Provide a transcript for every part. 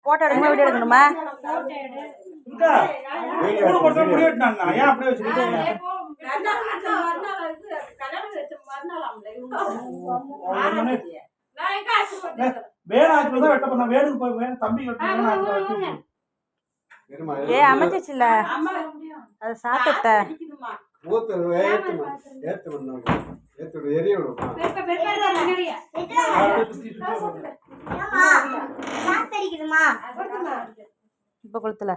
Photo எடுக்கணுமா video எடுக்கணுமா? ஏ அமைச்சிச்சுல அது சாப்பிட்ட இப்ப கொளுத்துல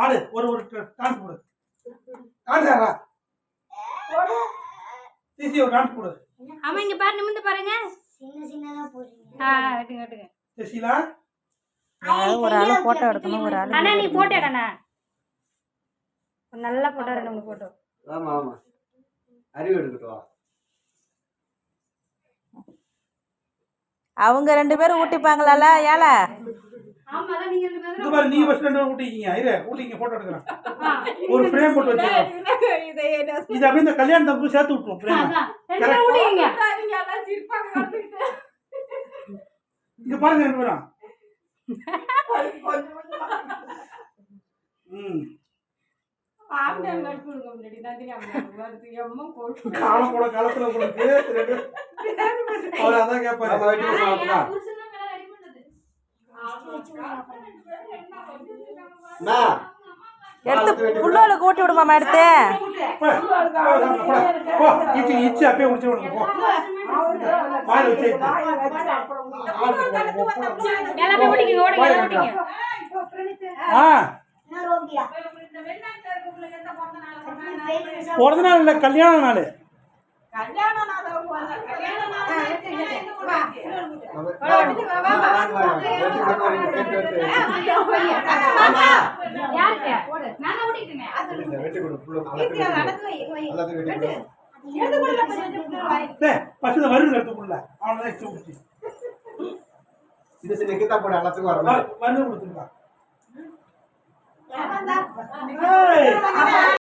ஆடு ஒரு டான்ஸ் போடு டான்ஸ் சிசி ஒரு டான்ஸ் போடு. ஆமா இங்க பாரு நிமிர்ந்து பாருங்க. சின்ன சின்னதா போடுங்க. வெட்டுங்க வெட்டுங்க. ஜெசிலா ஒரு ஆளு போட்டோ எடுக்கணும் ஒரு ஆளு. அண்ணா நீ போட்டோ எடுடா. நல்ல போட்டோ ரெண்டு மூணு போட்டோ. ஆமா ஆமா அறிவு எடுக்கட்டும். அவங்க ரெண்டு பேரும் ஊட்டிப்பாங்களால ஏல ஆமால நீங்க ரெண்டு பேரும் இது பாரு நீ ஃபர்ஸ்ட் ரெண்டு ஊட்டிங்க இரு ஊட்டிங்க போட்டோ எடுக்கறேன். ஒரு ஃப்ரேம் போட்டு வச்சிருக்கோம். இது அப்படியே இந்த கல்யாணத்துக்கு சேர்த்து விட்டுறோம் ஃப்ரேம். ரெண்டு ஊட்டிங்க. இங்க பாருங்க ரெண்டு பேரும். காலத்துல உங்களுக்கு அவர் அதான் கேட்பாரு. எடுத்து புள்ளோளுக்கு ஊட்டி விடுமாமா எடுத்து இச்சு அப்படியே முடிச்சு விடுங்க போ. வாயில வச்சு எல்லாமே ஊட்டிங்க ஓடிங்க. பிறந்த நாள் இல்ல கல்யாண நாள். பசங்க வருது எடுத்துக்குள்ள அவ்வளவுதான். இது சின்ன கிட்டா போட எல்லாத்துக்கும் வரணும். வந்து கொடுத்துருக்கா.